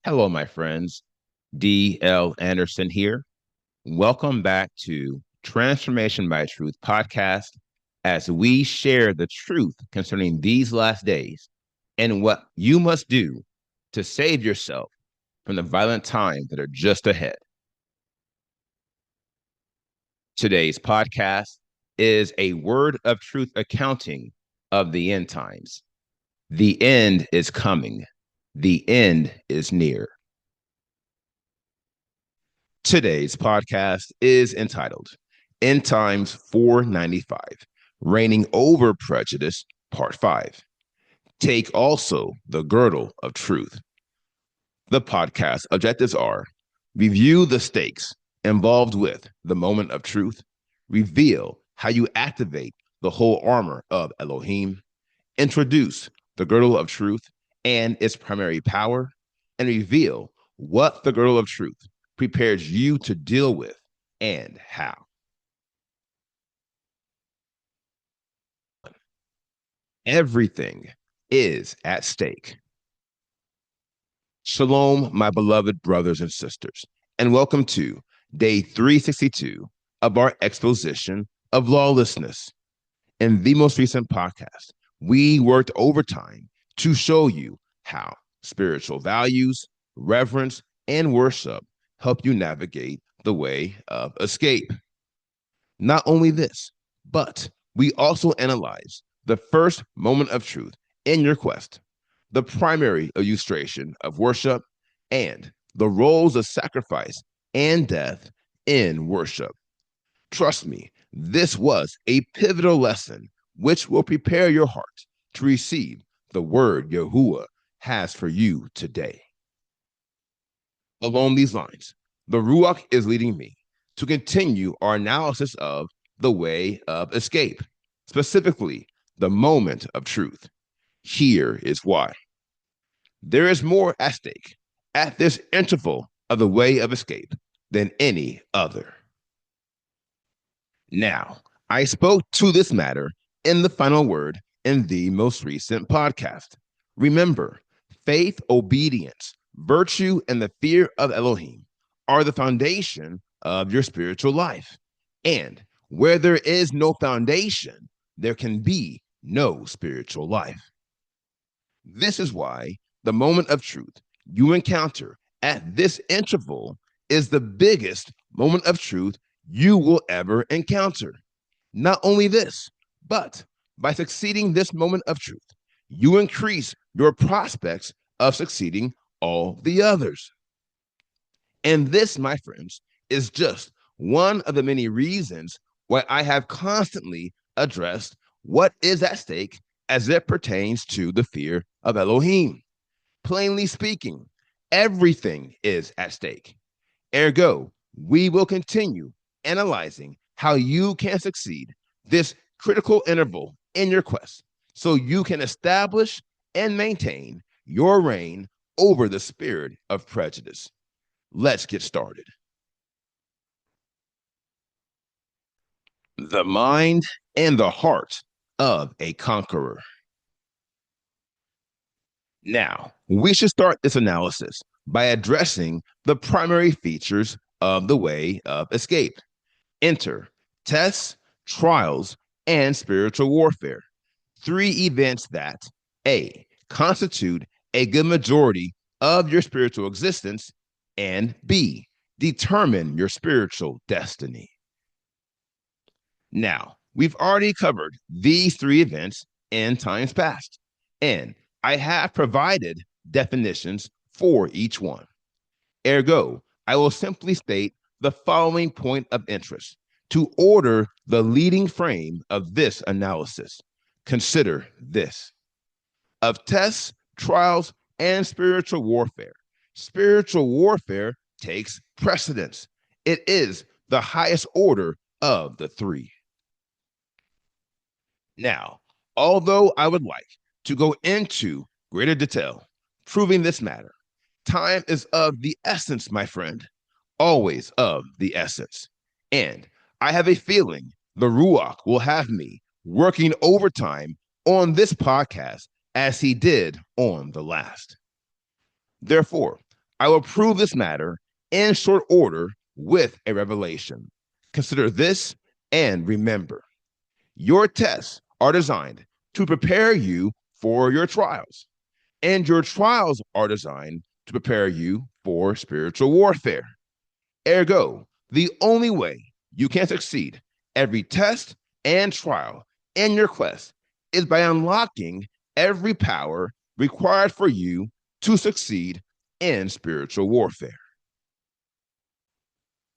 Hello, my friends. D.L. Anderson here. Welcome back to Transformation by Truth podcast as we share the truth concerning these last days and what you must do to save yourself from the violent times that are just ahead. Today's podcast is a word of truth accounting of the end times. The end is coming. The end is near. Today's podcast is entitled End Times 495, Reigning Over Prejudice, Part 5. Take also the girdle of truth. The podcast objectives are review the stakes involved with the moment of truth, reveal how you activate the whole armor of Elohim, introduce the girdle of truth and its primary power, and reveal what the girdle of truth prepares you to deal with and how. Everything is at stake. Shalom, my beloved brothers and sisters, and welcome to day 362 of our exposition of lawlessness. In the most recent podcast, we worked overtime to show you how spiritual values, reverence, and worship help you navigate the way of escape. Not only this, but we also analyze the first moment of truth in your quest, the primary illustration of worship, and the roles of sacrifice and death in worship. Trust me, this was a pivotal lesson which will prepare your heart to receive the word Yahuwah has for you today. Along these lines, the Ruach is leading me to continue our analysis of the way of escape, specifically the moment of truth. Here is why. There is more at stake at this interval of the way of escape than any other. Now, I spoke to this matter in the final word in the most recent podcast. Remember, faith, obedience, virtue, and the fear of Elohim are the foundation of your spiritual life. And where there is no foundation, there can be no spiritual life. This is why the moment of truth you encounter at this interval is the biggest moment of truth you will ever encounter. Not only this, but by succeeding this moment of truth, you increase your prospects of succeeding all the others. And this, my friends, is just one of the many reasons why I have constantly addressed what is at stake as it pertains to the fear of Elohim. Plainly speaking, everything is at stake. Ergo, we will continue analyzing how you can succeed this critical interval in your quest so you can establish and maintain your reign over the spirit of prejudice. Let's get started. The mind and the heart of a conqueror. Now, we should start this analysis by addressing the primary features of the way of escape. Enter tests, trials, and spiritual warfare. Three events that A, constitute a good majority of your spiritual existence, and B, determine your spiritual destiny. Now, we've already covered these three events in times past, and I have provided definitions for each one. Ergo, I will simply state the following point of interest to order the leading frame of this analysis. Consider this. Of tests, trials, and spiritual warfare takes precedence. It is the highest order of the three. Now, although I would like to go into greater detail, proving this matter, time is of the essence, my friend, always of the essence. And I have a feeling the Ruach will have me working overtime on this podcast as he did on the last. Therefore, I will prove this matter in short order with a revelation. Consider this and remember, your tests are designed to prepare you for your trials, and your trials are designed to prepare you for spiritual warfare. Ergo, the only way you can succeed every test and trial in your quest is by unlocking every power required for you to succeed in spiritual warfare.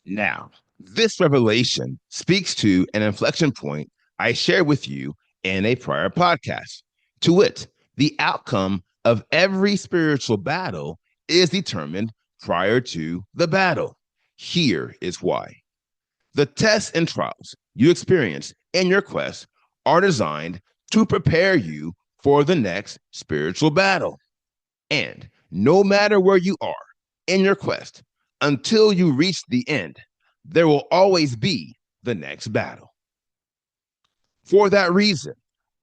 Now, this revelation speaks to an inflection point I shared with you in a prior podcast. To wit, the outcome of every spiritual battle is determined prior to the battle. Here is why. The tests and trials you experience in your quest are designed to prepare you for the next spiritual battle. And no matter where you are in your quest, until you reach the end, there will always be the next battle. For that reason,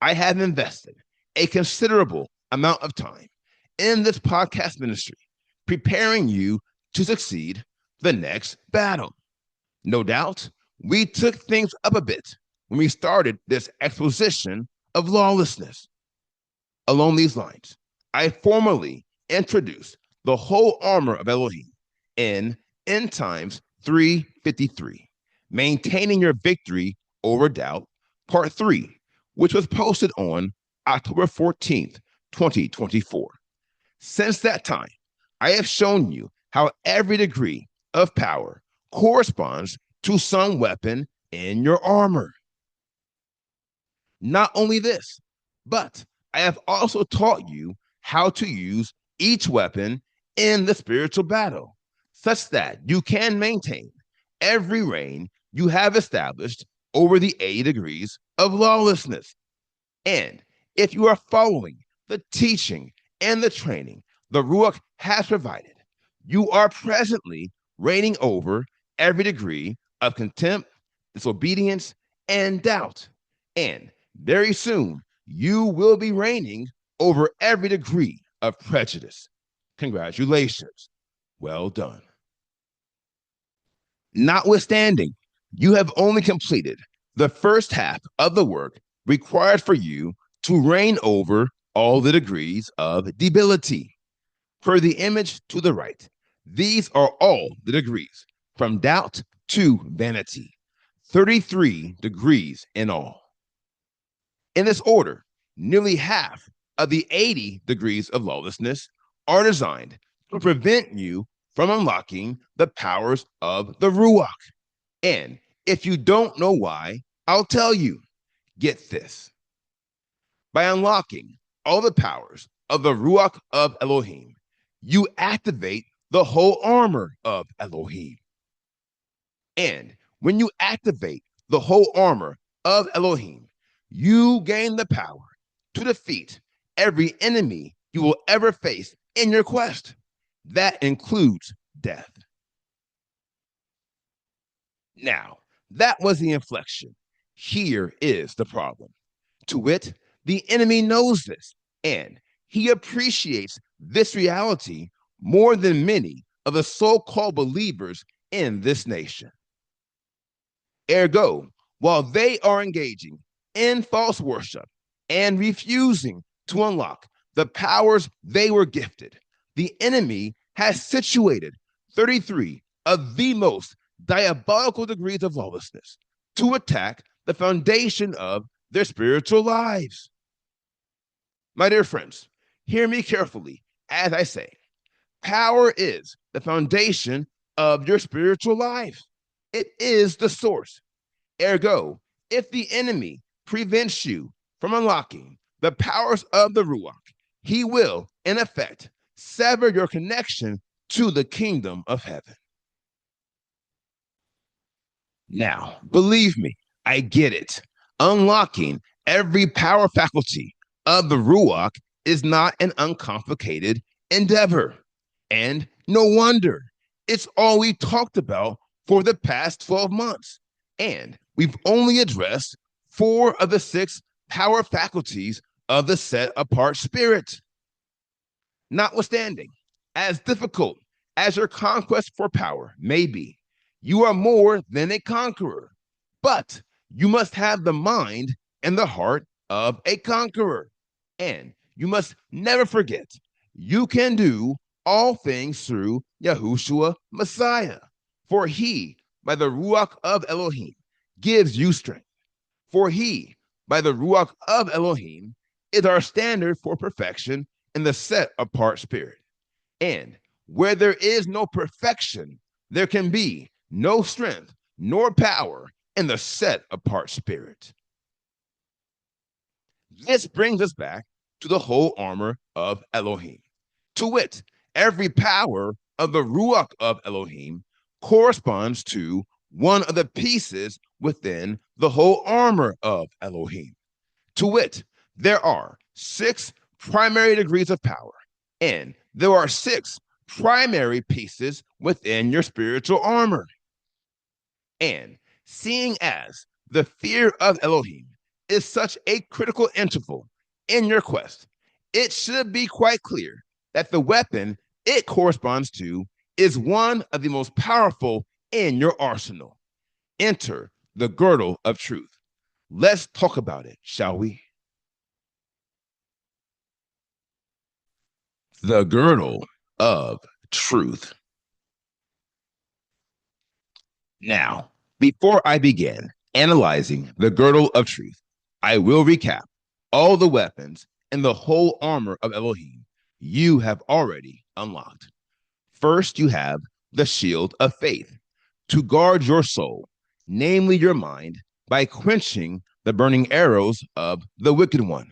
I have invested a considerable amount of time in this podcast ministry, preparing you to succeed the next battle. No doubt, we took things up a bit when we started this exposition of lawlessness. Along these lines, I formally introduced the whole armor of Elohim in End Times 353, Maintaining Your Victory Over Doubt, Part 3, which was posted on October 14th, 2024. Since that time, I have shown you how every degree of power corresponds to some weapon in your armor. Not only this, but I have also taught you how to use each weapon in the spiritual battle, such that you can maintain every reign you have established over the 80 degrees of lawlessness. And if you are following the teaching and the training the Ruach has provided, you are presently reigning over every degree of contempt, disobedience, and doubt. And very soon, you will be reigning over every degree of prejudice. Congratulations. Well done. Notwithstanding, you have only completed the first half of the work required for you to reign over all the degrees of debility. Per the image to the right, these are all the degrees from doubt to vanity, 33 degrees in all. In this order, nearly half of the 80 degrees of lawlessness are designed to prevent you from unlocking the powers of the Ruach. And if you don't know why, I'll tell you. Get this. By unlocking all the powers of the Ruach of Elohim, you activate the whole armor of Elohim. And when you activate the whole armor of Elohim, you gain the power to defeat every enemy you will ever face in your quest. That includes death. Now, that was the inflection. Here is the problem. To wit, the enemy knows this, and he appreciates this reality more than many of the so-called believers in this nation. Ergo, while they are engaging in false worship and refusing to unlock the powers they were gifted, the enemy has situated 33 of the most diabolical degrees of lawlessness to attack the foundation of their spiritual lives. My dear friends, hear me carefully as I say, power is the foundation of your spiritual life. It is the source. Ergo, if the enemy prevents you from unlocking the powers of the Ruach, he will, in effect, sever your connection to the kingdom of heaven. Now, believe me, I get it. Unlocking every power faculty of the Ruach is not an uncomplicated endeavor. And no wonder. It's all we talked about for the past 12 months. And we've only addressed 4 of the 6 power faculties of the set apart spirit. Notwithstanding, as difficult as your conquest for power may be, you are more than a conqueror, but you must have the mind and the heart of a conqueror. And you must never forget, you can do all things through Yahushua Messiah. For he, by the Ruach of Elohim, gives you strength. For he, by the Ruach of Elohim, is our standard for perfection in the set apart spirit. And where there is no perfection, there can be no strength nor power in the set apart spirit. This brings us back to the whole armor of Elohim. To wit, every power of the Ruach of Elohim corresponds to one of the pieces within the whole armor of Elohim. To wit, there are 6 primary degrees of power, and there are 6 primary pieces within your spiritual armor. And seeing as the fear of Elohim is such a critical interval in your quest, it should be quite clear that the weapon it corresponds to is one of the most powerful in your arsenal. Enter the girdle of truth. Let's talk about it, shall we? The girdle of truth. Now, before I begin analyzing the girdle of truth, I will recap all the weapons and the whole armor of Elohim you have already unlocked. First, you have the shield of faith to guard your soul, namely your mind, by quenching the burning arrows of the wicked one.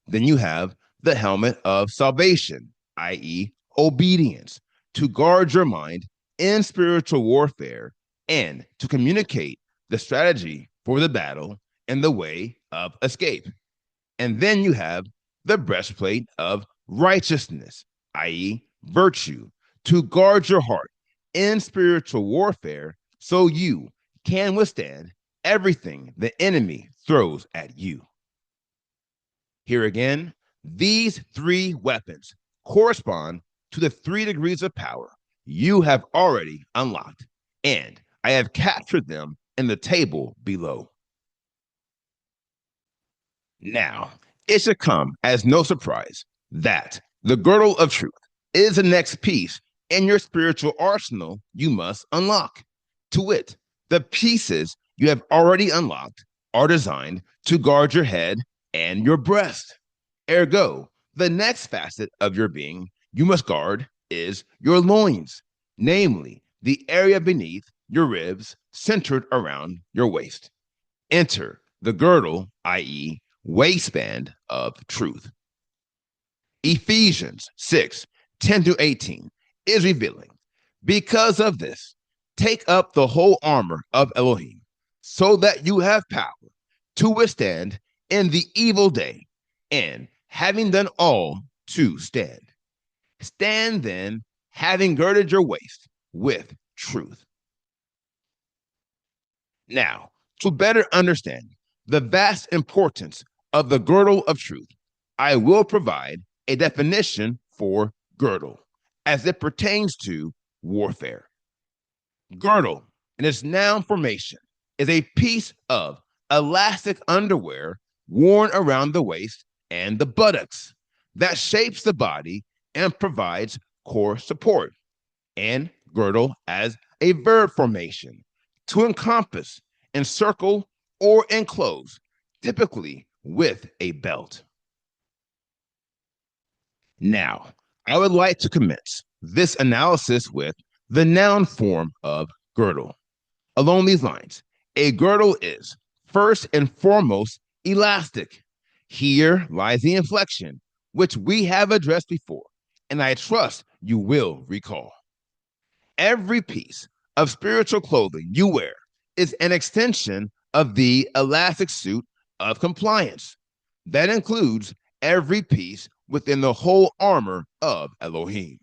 Then you have the helmet of salvation, i.e., obedience, to guard your mind in spiritual warfare and to communicate the strategy for the battle and the way of escape. And then you have the breastplate of righteousness, i.e., virtue, to guard your heart in spiritual warfare so you can withstand everything the enemy throws at you. Here again, these 3 weapons correspond to the 3 degrees of power you have already unlocked, and I have captured them in the table below. Now, it should come as no surprise that the girdle of truth is the next piece in your spiritual arsenal you must unlock. To wit, the pieces you have already unlocked are designed to guard your head and your breast. Ergo, the next facet of your being you must guard is your loins, namely the area beneath your ribs centered around your waist. Enter the girdle, i.e., waistband of truth. Ephesians 6:10-18 is revealing. Because of this, take up the whole armor of Elohim, so that you have power to withstand in the evil day, and having done all, to stand. Stand then, having girded your waist with truth. Now, to better understand the vast importance of the girdle of truth, I will provide a definition for girdle as it pertains to warfare. Girdle, in its noun formation, is a piece of elastic underwear worn around the waist and the buttocks that shapes the body and provides core support. And girdle as a verb formation to encompass, encircle, or enclose, typically with a belt. Now, I would like to commence this analysis with the noun form of girdle. Along these lines, a girdle is first and foremost elastic. Here lies the inflection, which we have addressed before, and I trust you will recall. Every piece of spiritual clothing you wear is an extension of the elastic suit of compliance. That includes every piece within the whole armor of Elohim.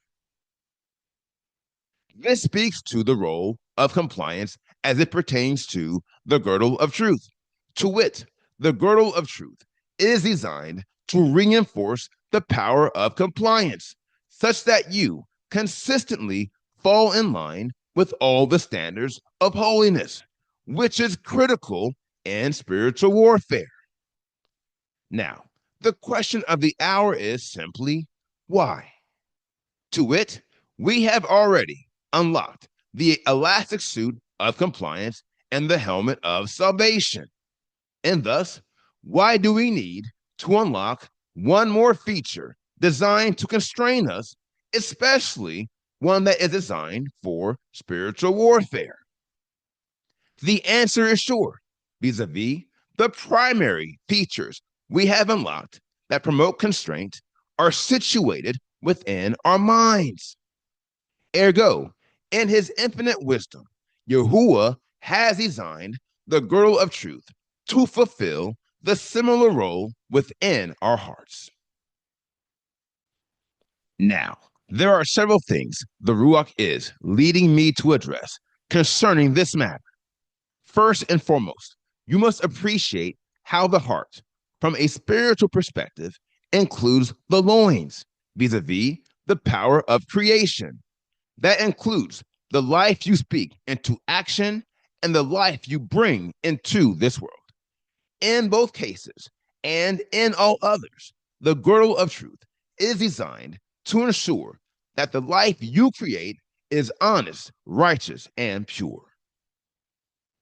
This speaks to the role of compliance as it pertains to the girdle of truth. To wit, the girdle of truth is designed to reinforce the power of compliance, such that you consistently fall in line with all the standards of holiness, which is critical in spiritual warfare. Now, the question of the hour is simply why? To wit, we have already unlocked the elastic suit of compliance and the helmet of salvation. And thus, why do we need to unlock one more feature designed to constrain us, especially one that is designed for spiritual warfare? The answer is sure, vis-a-vis the primary features we have unlocked that promote constraint are situated within our minds. Ergo, in his infinite wisdom, Yahuwah has designed the girdle of truth to fulfill the similar role within our hearts. Now, there are several things the Ruach is leading me to address concerning this matter. First and foremost, you must appreciate how the heart, from a spiritual perspective, includes the loins, vis-a-vis the power of creation. That includes the life you speak into action and the life you bring into this world. In both cases, and in all others, the girdle of truth is designed to ensure that the life you create is honest, righteous, and pure.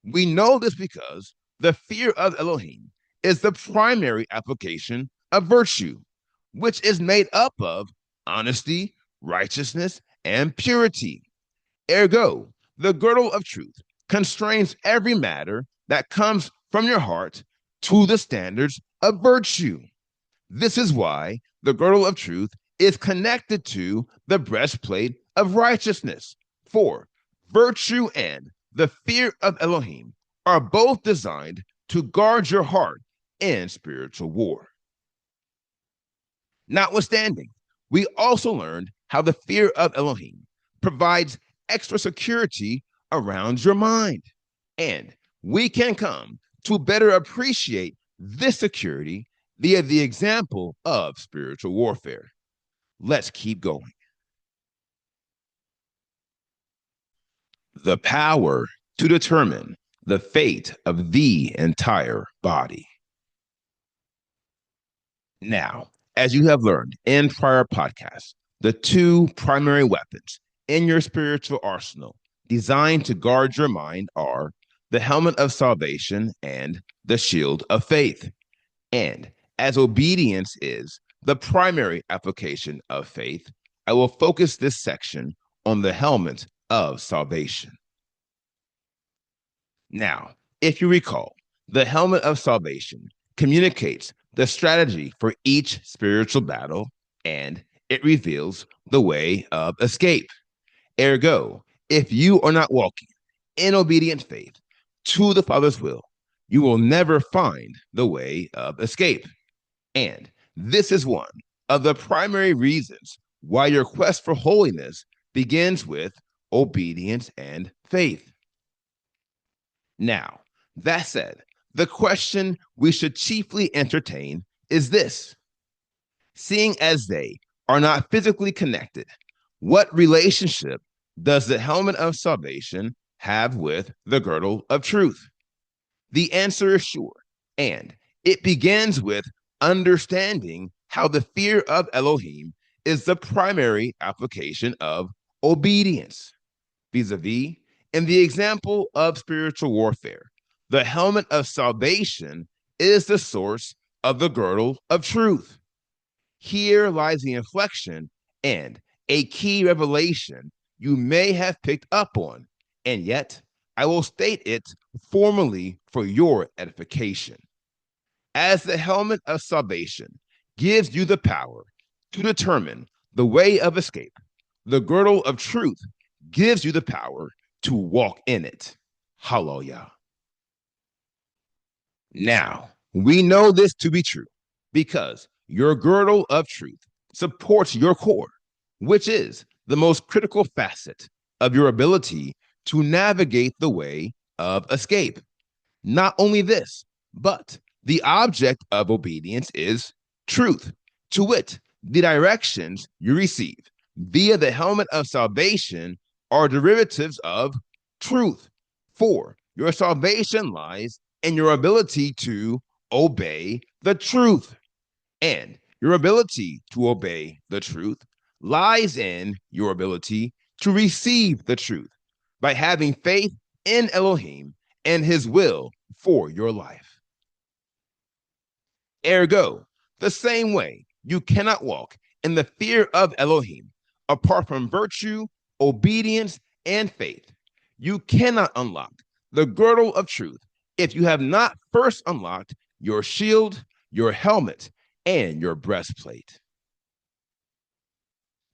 We know this because the fear of Elohim is the primary application of virtue, which is made up of honesty, righteousness, and purity. Ergo, the girdle of truth constrains every matter that comes from your heart to the standards of virtue. This is why the girdle of truth is connected to the breastplate of righteousness. For virtue and the fear of Elohim are both designed to guard your heart in spiritual war. Notwithstanding, we also learned how the fear of Elohim provides extra security around your mind. And we can come to better appreciate this security via the example of spiritual warfare. Let's keep going. The power to determine the fate of the entire body. Now, as you have learned in prior podcasts, the two primary weapons in your spiritual arsenal designed to guard your mind are the helmet of salvation and the shield of faith. And as obedience is the primary application of faith, I will focus this section on the helmet of salvation. Now, if you recall, the helmet of salvation communicates the strategy for each spiritual battle, and it reveals the way of escape. Ergo, if you are not walking in obedient faith to the Father's will, you will never find the way of escape. And this is one of the primary reasons why your quest for holiness begins with obedience and faith. Now, that said, the question we should chiefly entertain is this: seeing as they are not physically connected, what relationship does the helmet of salvation have with the girdle of truth? The answer is sure, and it begins with understanding how the fear of Elohim is the primary application of obedience. Vis-a-vis, in the example of spiritual warfare, the helmet of salvation is the source of the girdle of truth. Here lies the inflection and a key revelation you may have picked up on, and yet I will state it formally for your edification. As the helmet of salvation gives you the power to determine the way of escape, the girdle of truth gives you the power to walk in it. Hallelujah. Now, we know this to be true because your girdle of truth supports your core, which is the most critical facet of your ability to navigate the way of escape. Not only this, but the object of obedience is truth, to wit, the directions you receive via the helmet of salvation are derivatives of truth. For your salvation lies in your ability to obey the truth. And your ability to obey the truth lies in your ability to receive the truth by having faith in Elohim and his will for your life. Ergo, the same way you cannot walk in the fear of Elohim apart from virtue, obedience, and faith. You cannot unlock the girdle of truth if you have not first unlocked your shield, your helmet, and your breastplate.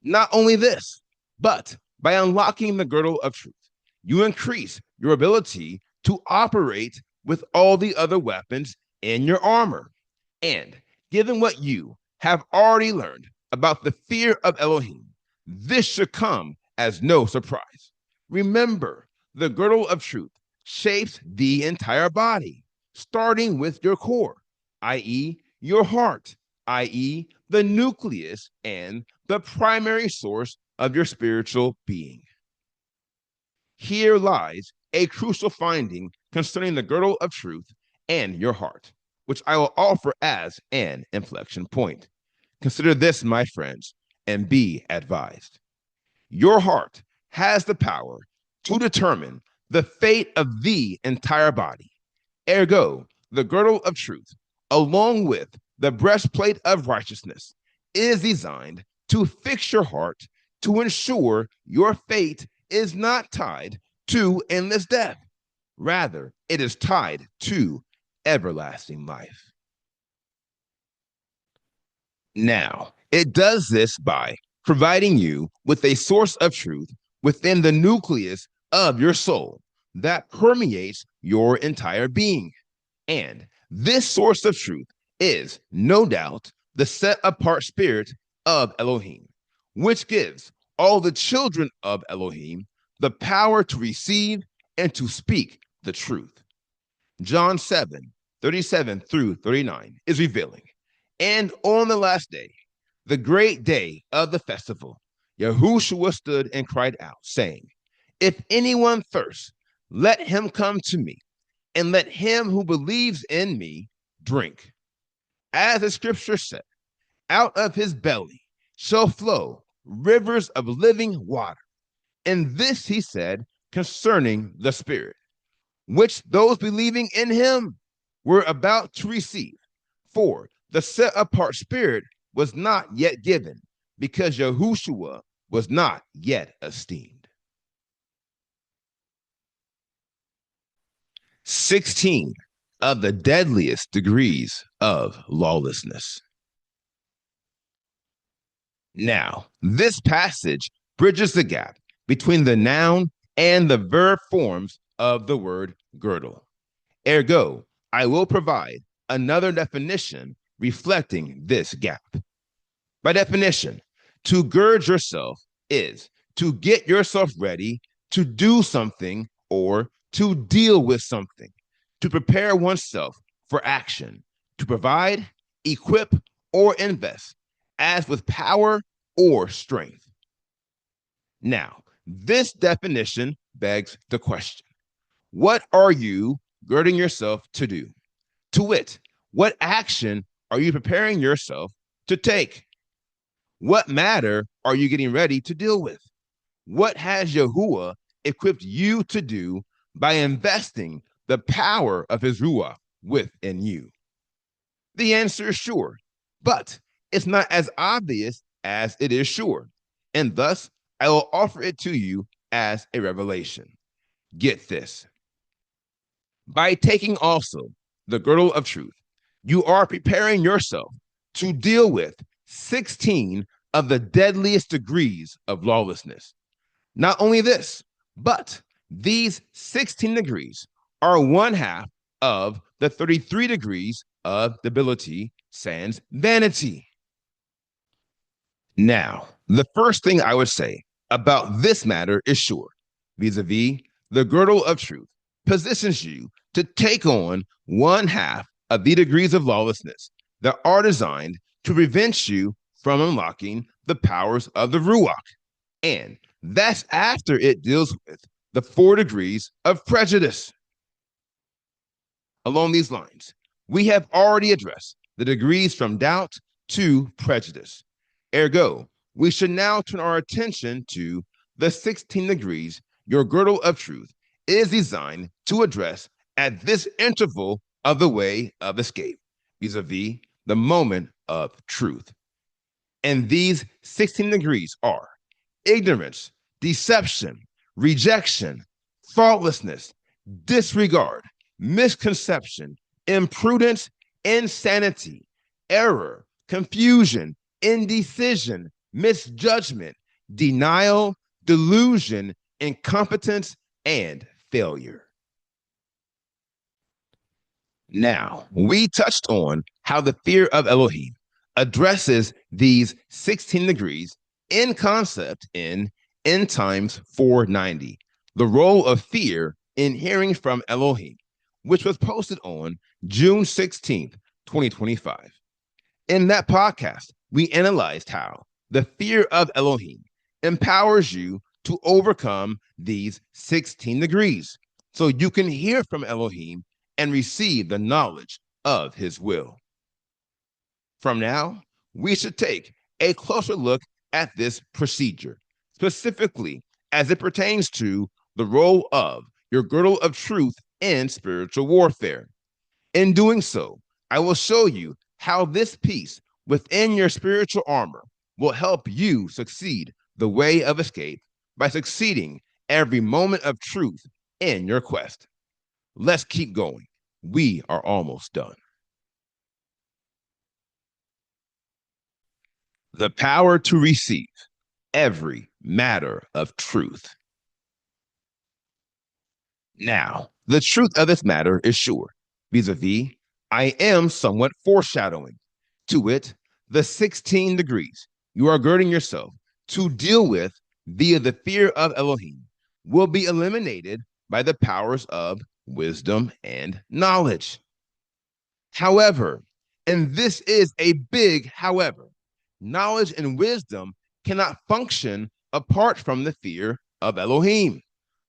Not only this, but by unlocking the girdle of truth, you increase your ability to operate with all the other weapons in your armor. And given what you have already learned about the fear of Elohim, this should come as no surprise. Remember, the girdle of truth shapes the entire body, starting with your core, i.e., your heart, i.e., the nucleus and the primary source of your spiritual being. Here lies a crucial finding concerning the girdle of truth and your heart, which I will offer as an inflection point. Consider this, my friends, and be advised. Your heart has the power to determine the fate of the entire body. Ergo, the girdle of truth, along with the breastplate of righteousness, is designed to fix your heart to ensure your fate is not tied to endless death. Rather, it is tied to everlasting life. Now, it does this by providing you with a source of truth within the nucleus of your soul that permeates your entire being. And this source of truth is, no doubt, the set apart spirit of Elohim, which gives all the children of Elohim the power to receive and to speak the truth. John 7:37 through 39 is revealing. And on the last day, the great day of the festival, Yahushua stood and cried out, saying, "If anyone thirsts, let him come to me, and let him who believes in me drink. As the scripture said, out of his belly shall flow rivers of living water." And this he said concerning the Spirit, which those believing in him were about to receive. For the set apart Spirit was not yet given, because Yahushua was not yet esteemed. 16 of the deadliest degrees of lawlessness. Now, this passage bridges the gap between the noun and the verb forms of the word girdle. Ergo, I will provide another definition reflecting this gap. By definition, to gird yourself is to get yourself ready to do something or to deal with something, to prepare oneself for action, to provide, equip, or invest, as with power or strength. Now, this definition begs the question, what are you girding yourself to do? To wit, what action are you preparing yourself to take? What matter are you getting ready to deal with? What has Yahuwah equipped you to do by investing the power of his Ruach within you? The answer is sure, but it's not as obvious as it is sure. And thus, I will offer it to you as a revelation. Get this. By taking also the girdle of truth, you are preparing yourself to deal with 16 of the deadliest degrees of lawlessness. Not only this, but these 16 degrees are one half of the 33 degrees of debility sans vanity. Now, the first thing I would say about this matter is sure, vis-a-vis the girdle of truth positions you to take on one half of the degrees of lawlessness that are designed to prevent you from unlocking the powers of the Ruach. And That's after it deals with the 4 degrees of prejudice. Along these lines, we have already addressed the degrees from doubt to prejudice. Ergo, we should now turn our attention to the 16 degrees your girdle of truth is designed to address at this interval of the way of escape, vis-a-vis the moment of truth. And these 16 degrees are ignorance, deception, rejection, thoughtlessness, disregard, misconception, imprudence, insanity, error, confusion, indecision, misjudgment, denial, delusion, incompetence, and failure. Now, we touched on how the fear of Elohim addresses these 16 degrees in concept in End Times 490, the role of fear in hearing from Elohim, which was posted on June 16th, 2025. In that podcast, we analyzed how the fear of Elohim empowers you to overcome these 16 degrees so you can hear from Elohim and receive the knowledge of his will. From now, we should take a closer look at this procedure, specifically as it pertains to the role of your girdle of truth in spiritual warfare. In doing so, I will show you how this piece within your spiritual armor will help you succeed the way of escape by succeeding every moment of truth in your quest. Let's keep going. We are almost done. The power to receive every matter of truth. Now, the truth of this matter is sure, vis-a-vis, I am somewhat foreshadowing. To it, the 16 degrees you are girding yourself to deal with via the fear of Elohim will be eliminated by the powers of wisdom and knowledge. However, and this is a big however, knowledge and wisdom cannot function apart from the fear of Elohim.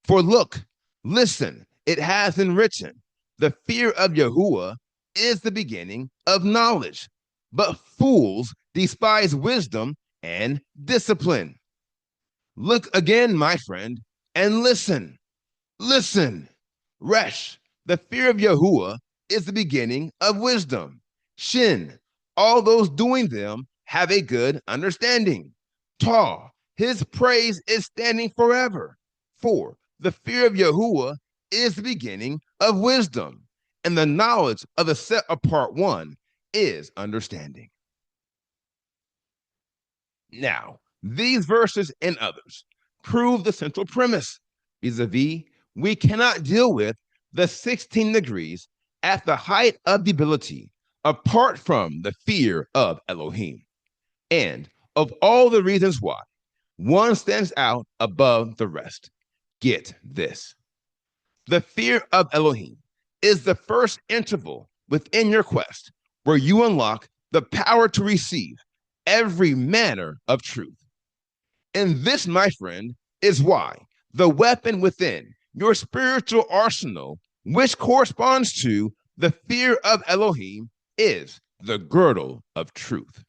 For look, listen, it has been written, the fear of Yahuwah is the beginning of knowledge, but fools despise wisdom and discipline. Look again, my friend, and listen. Listen. Resh, the fear of Yahuwah is the beginning of wisdom. Shin, all those doing them have a good understanding. Ta, his praise is standing forever. For the fear of Yahuwah is the beginning of wisdom, and the knowledge of the set apart one is understanding. Now, these verses and others prove the central premise, vis-a-vis, we cannot deal with the 16 degrees at the height of debility apart from the fear of Elohim. And of all the reasons why, one stands out above the rest. Get this. The fear of Elohim is the first interval within your quest where you unlock the power to receive every manner of truth. And this, my friend, is why the weapon within your spiritual arsenal, which corresponds to the fear of Elohim, is the girdle of truth.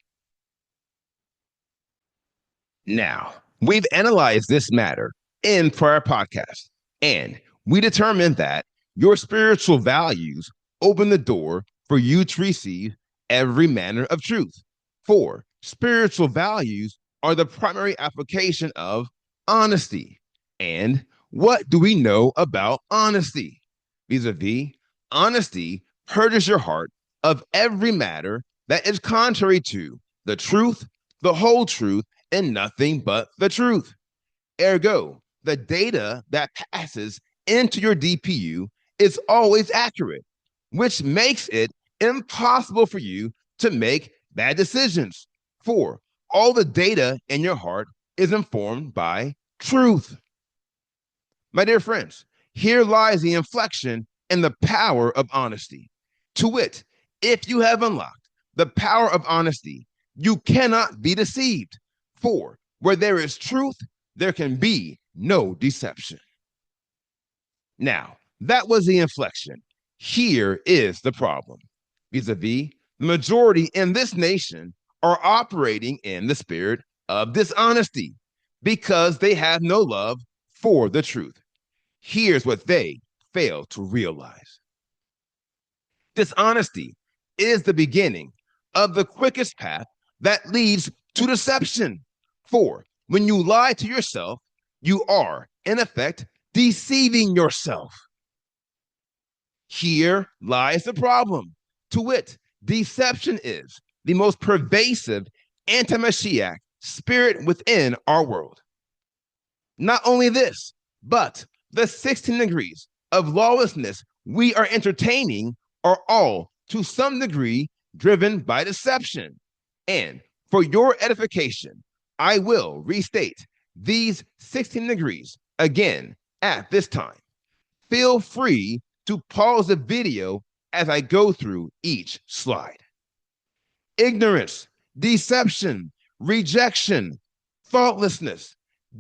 Now, we've analyzed this matter in prior podcasts, and we determined that your spiritual values open the door for you to receive every manner of truth. For spiritual values are the primary application of honesty. And what do we know about honesty? Vis-a-vis, honesty purges your heart of every matter that is contrary to the truth, the whole truth, and nothing but the truth. Ergo, the data that passes into your DPU is always accurate, which makes it impossible for you to make bad decisions. For all the data in your heart is informed by truth. My dear friends, here lies the inflection and the power of honesty. To wit, if you have unlocked the power of honesty, you cannot be deceived. For where there is truth, there can be no deception. Now, that was the inflection. Here is the problem. Vis-a-vis, the majority in this nation are operating in the spirit of dishonesty because they have no love for the truth. Here's what they fail to realize. Dishonesty is the beginning of the quickest path that leads to deception. For when you lie to yourself, you are, in effect, deceiving yourself. Here lies the problem. To wit, deception is the most pervasive anti-Mashiach spirit within our world. Not only this, but the 16 degrees of lawlessness we are entertaining are all, to some degree, driven by deception. And for your edification, I will restate these 16 degrees again at this time. Feel free to pause the video as I go through each slide. Ignorance, deception, rejection, thoughtlessness,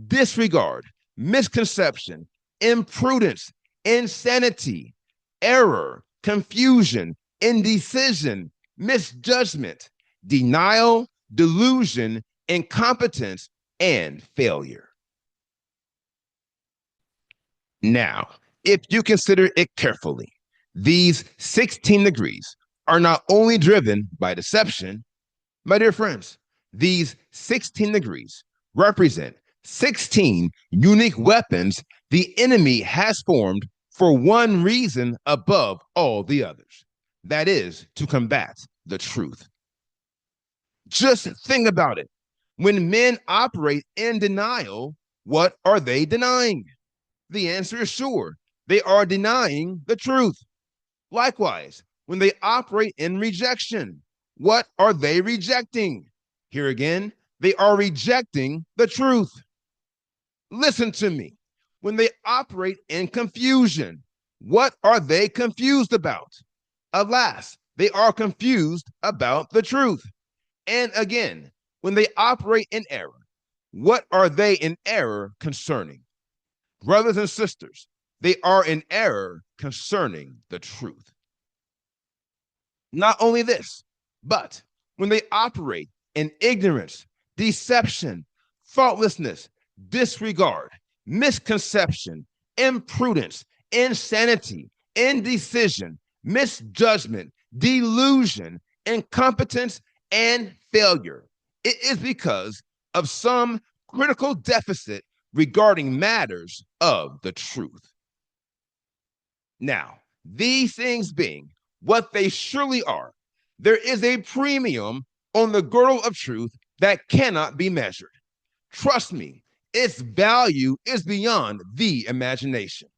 disregard, misconception, imprudence, insanity, error, confusion, indecision, misjudgment, denial, delusion, incompetence, and failure. Now, if you consider it carefully, these 16 degrees are not only driven by deception, my dear friends, these 16 degrees represent 16 unique weapons the enemy has formed for one reason above all the others. That is to combat the truth. Just think about it. When men operate in denial, what are they denying? The answer is sure. They are denying the truth. Likewise, when they operate in rejection, what are they rejecting? Here again, they are rejecting the truth. Listen to me. When they operate in confusion, what are they confused about? Alas, they are confused about the truth. And again, when they operate in error, what are they in error concerning? Brothers and sisters, they are in error concerning the truth. Not only this, but when they operate in ignorance, deception, thoughtlessness, disregard, misconception, imprudence, insanity, indecision, misjudgment, delusion, incompetence, and failure, it is because of some critical deficit regarding matters of the truth. Now, these things being what they surely are, there is a premium on the girdle of truth that cannot be measured. Trust me, its value is beyond the imagination.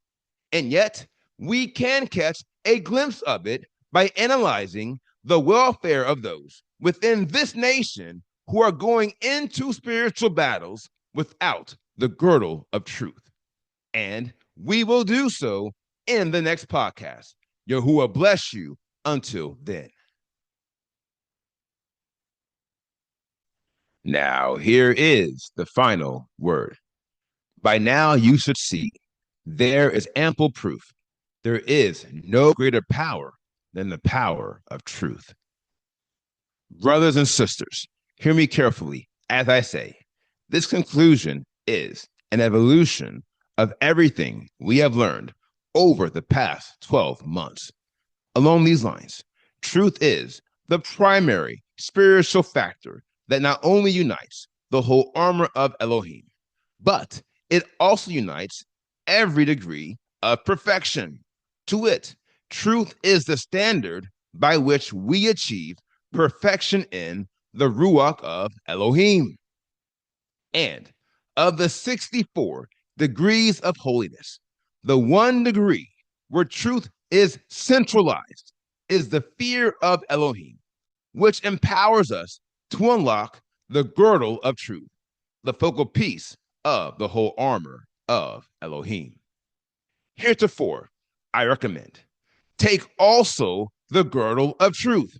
And yet, we can catch a glimpse of it by analyzing the welfare of those within this nation who are going into spiritual battles without the girdle of truth. And we will do so in the next podcast. Yahuwah bless you until then. Now, here is the final word. By now, you should see there is ample proof. There is no greater power than the power of truth. Brothers and sisters, hear me carefully as I say, this conclusion is an evolution of everything we have learned over the past 12 months. Along these lines, truth is the primary spiritual factor that not only unites the whole armor of Elohim, but it also unites every degree of perfection. To wit, truth is the standard by which we achieve perfection in the Ruach of Elohim. And of the 64 degrees of holiness, the one degree where truth is centralized is the fear of Elohim, which empowers us to unlock the girdle of truth, the focal piece of the whole armor of Elohim. Heretofore, I recommend, take also the girdle of truth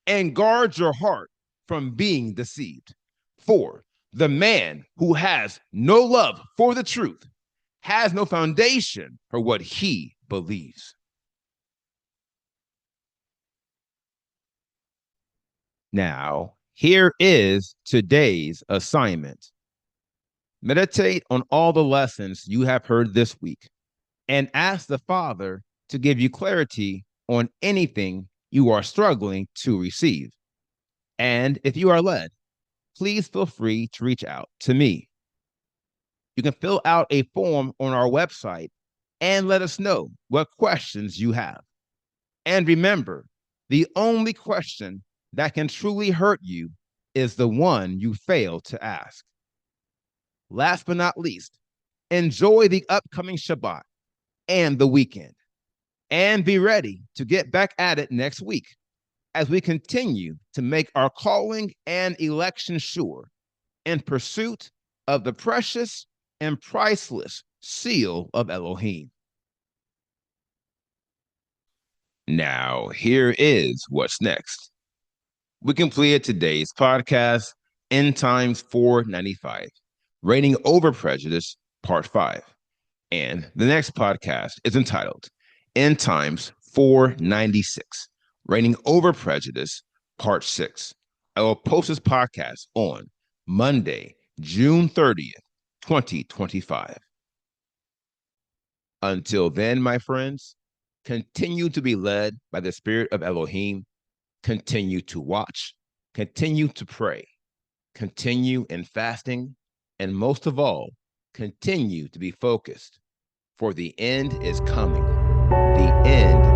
and guard your heart from being deceived. For The man who has no love for the truth has no foundation for what he believes. Now, here is today's assignment. Meditate on all the lessons you have heard this week and ask the Father to give you clarity on anything you are struggling to receive. And if you are led, please feel free to reach out to me. You can fill out a form on our website and let us know what questions you have. And remember, the only question that can truly hurt you is the one you fail to ask. Last but not least, enjoy the upcoming Shabbat and the weekend, and be ready to get back at it next week as we continue to make our calling and election sure in pursuit of the precious and priceless seal of Elohim. Now, here is what's next. We completed today's podcast, End Times 495, Reigning Over Prejudice, Part 5. And the next podcast is entitled End Times 496, Reigning Over Prejudice, Part 6. I will post this podcast on Monday, June 30th, 2025. Until then, my friends, continue to be led by the Spirit of Elohim. Continue to watch, continue to pray, continue in fasting, and most of all, continue to be focused, for the end is coming. The end